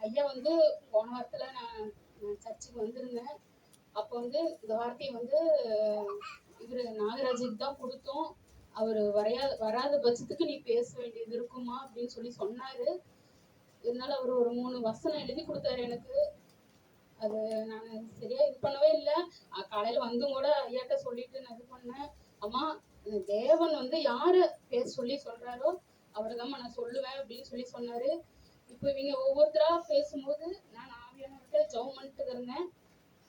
ஐயா வந்து போன வாரத்துல நான் சர்ச்சுக்கு வந்திருந்தேன். அப்போ வந்து இந்த வார்த்தையை வந்து இவரு நாகராஜுக்கு தான் கொடுத்தோம். அவரு வராத பட்சத்துக்கு நீ பேச வேண்டியது இருக்குமா அப்படின்னு சொன்னாரு. இதனால அவர் ஒரு 3 வசனம் எழுதி கொடுத்தாரு எனக்கு. அது நான் சரியா இது பண்ணவே இல்லை. காலையில வந்தும் கூட ஐயாட்ட சொல்லிட்டு நான் இது பண்ணேன். அம்மா, தேவன் வந்து யார பேச சொல்றாரோ அவர்தான் நான் சொல்லுவேன் அப்படின்னு சொன்னாரு. இப்போ இவங்க ஒவ்வொருத்தரா பேசும்போது நான் ஆவியானவர்கிட்ட ஜெபம் பண்ணிட்டு இருந்தேன்.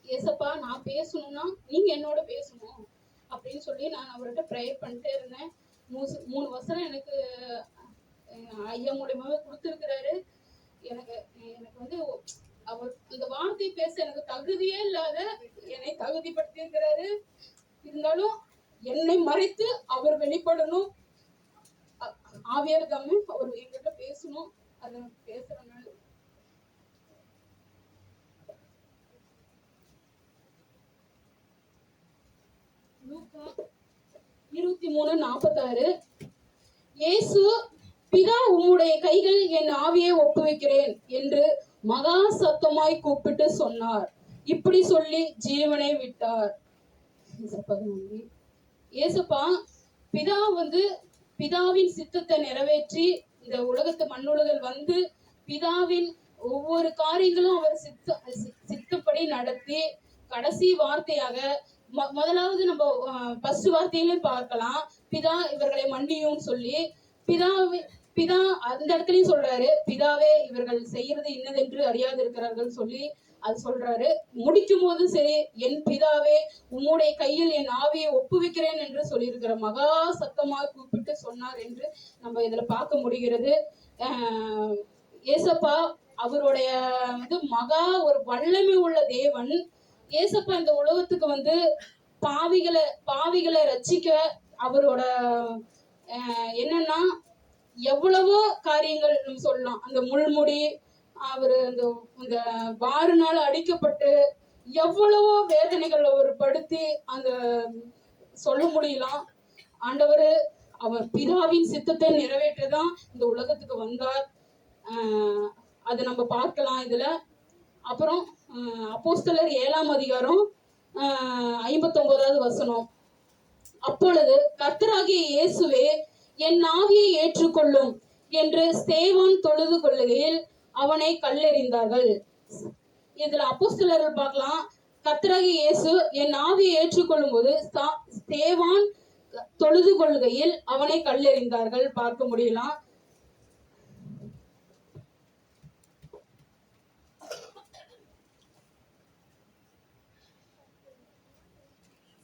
ஏசப்பா, நான் பேசணும்னா நீங்க என்னோட பேசணும் அப்படின்னு நான் அவர்கிட்ட ப்ரேயர் பண்ணிட்டே இருந்தேன். 3 வசனம் எனக்கு ஐயா மூலியமாவே கொடுத்துருக்கிறாரு. எனக்கு வந்து அவர் இந்த வார்த்தை பேச எனக்கு தகுதியே இல்லாத என்னை தகுதிப்படுத்தி இருக்கிறாரு. இருந்தாலும் என்னை மறைத்து அவர் வெளிப்படணும். ஆவியார் தாமே அவர் என்கிட்ட பேசணும். அதை பேசுறேன். 23:46 இயேசு, பிதா உம்முடைய கைகள் என் ஆவியை ஒப்புவிக்கிறேன் என்று மகா சத்தமாய் கூப்பிட்டு சொன்னார். இப்படி சொல்லி ஜீவனை விட்டார். ஏசப்பா, பிதா வந்து பிதாவின் சித்தத்தை நிறைவேற்றி இந்த உலகத்து மண்ணுலகில் வந்து பிதாவின் ஒவ்வொரு காரியங்களும் அவர் சித்தப்படி நடத்தி கடைசி வார்த்தையாக முதலாவது நம்ம ஃபர்ஸ்ட் வார்த்தையிலே பார்க்கலாம், பிதா இவர்களை மன்னியும் சொல்லி பிதா அந்த இடத்துலயும் சொல்றாரு, பிதாவே இவர்கள் செய்யறது இன்னதென்று அறியாது இருக்கிறார்கள் சொல்லி அது சொல்றாரு. முடிக்கும் போது சரி, என் பிதாவே உம்முடைய கையில் என் ஆவியை ஒப்புவிக்கிறேன் என்று சொல்லியிருக்கிற மகா சத்தமாக கூப்பிட்டு சொன்னார் என்று நம்ம இதுல பார்க்க முடிகிறது. ஏசப்பா அவருடைய வந்து மகா ஒரு வல்லமை உள்ள தேவன். ஏசப்பா இந்த உலகத்துக்கு வந்து பாவிகளை ரட்சிக்க அவரோட என்னன்னா எவ்வளவோ காரியங்கள் நம்ம சொல்லலாம். அந்த முள்முடி, அவரு இந்த வாருனால அடிக்கப்பட்டு எவ்வளவோ வேதனைகள் அவர் படுத்தி அந்த சொல்ல முடியலாம். ஆண்டவர் அவர் பிதாவின் சித்தத்தை நிறைவேற்றதான் இந்த உலகத்துக்கு வந்தார். அதை நம்ம பார்க்கலாம் இதுல. அப்புறம் அப்போஸ்தலர் 7ஆம் அதிகாரம் 59வது வசனம். அப்பொழுது கர்த்தராகிய இயேசுவே, என் ஆவியை ஏற்றுக்கொள்ளும் என்று ஸ்தேவான் தொழுது கொள்ளுகையில் அவனை கல்லெறிந்தார்கள். இதுல அப்போஸ்தலர்கள் பார்க்கலாம், கர்த்தராகிய இயேசு என் ஆவியை ஏற்றுக்கொள்ளும் போது ஸ்தேவான் தொழுது கொள்கையில் அவனை கல்லெறிந்தார்கள் பார்க்க முடியலாம்.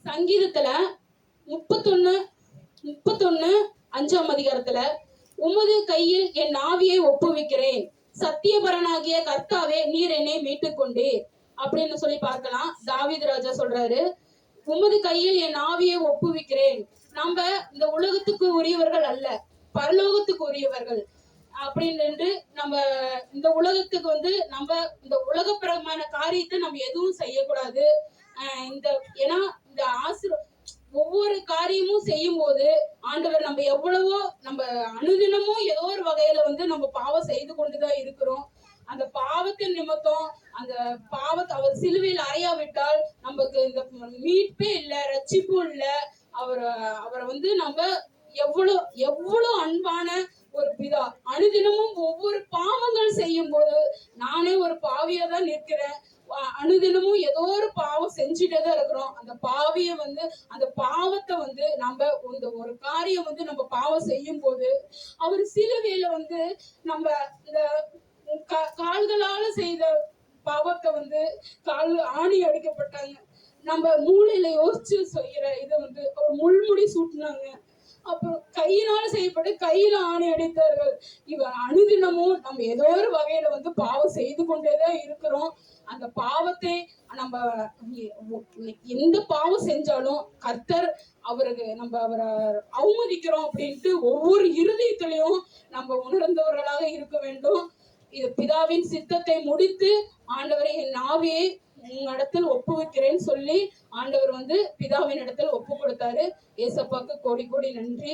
சங்கீதத்துல 31:5ஆம் அதிகாரத்துல, உமது கையில் என் ஆவியை ஒப்புவிக்கிறேன், சத்தியபரனாகிய கர்த்தாவே நீர் என்னை மீட்டுக் கொண்டீர் அப்படின்னு சொல்லி பார்க்கலாம். தாவீது ராஜா சொல்றாரு, உமது கையில் என் ஆவியை ஒப்புவிக்கிறேன். நம்ம இந்த உலகத்துக்கு உரியவர்கள் அல்ல, பரலோகத்துக்கு உரியவர்கள் அப்படின்னு நம்ம இந்த உலகத்துக்கு வந்து நம்ம இந்த உலகப்பிரமான காரியத்தை நம்ம எதுவும் செய்யக்கூடாது. ஏன்னா இந்த ஒவ்வொரு காரியமும் செய்யும் போது ஆண்டவர் நம்ம எவ்வளவோ நம்ம அனுதினமும் ஏதோ ஒரு வகையில வந்து நம்ம பாவம் செய்து கொண்டுதான் இருக்கிறோம். அந்த பாவத்தின் நிமித்தம் அந்த பாவத்தை அவர் சிலுவையில் அறையாவிட்டால் நமக்கு இந்த மீட்பே இல்லை, ரட்சிப்பும் இல்லை. அவரை வந்து நம்ம எவ்வளவு அன்பான ஒரு பிதா. அனுதினமும் ஒவ்வொரு பாவங்கள் செய்யும் போது நானே ஒரு பாவியா தான் நிற்கிறேன். அனுதினமும் ஏதோ ஒரு பாவம் செஞ்சுட்டே தான் இருக்கிறோம். அந்த பாவிய வந்து அந்த பாவத்தை வந்து நம்ம இந்த ஒரு காரியம் வந்து நம்ம பாவம் செய்யும் போது அவர் சிலுவையில வந்து நம்ம இந்த கால்களால செய்த பாவத்தை வந்து கால் ஆணி அடிக்கப்பட்டாங்க. நம்ம மூளையில யோசிச்சு செய்யற இதை வந்து அவர் முள்முடி சூட்டினாங்க. அப்புறம் கையினால செய்யப்பட்டு கையில ஆணி அடித்தார்கள். இவர் அனுதினமும் நம்ம ஏதோ ஒரு வகையில வந்து பாவம் செய்து கொண்டேதான் இருக்கிறோம். அந்த பாவத்தை நம்ம எந்த பாவம் செஞ்சாலும் கர்த்தர் அவருக்கு நம்ம அவரை அவமதிக்கிறோம் அப்படின்ட்டு ஒவ்வொரு இருதயத்திலையும் நம்ம உணர்ந்தவர்களாக இருக்க வேண்டும். இது பிதாவின் சித்தத்தை முடித்து ஆண்டவரை என் ஆவியை உங்களிடத்தில் ஒப்புவிக்கிறேன்னு சொல்லி ஆண்டவர் வந்து பிதாவின் இடத்தில் ஒப்பு கொடுத்தாரு. ஏசப்பாக்கு கோடி கோடி நன்றி.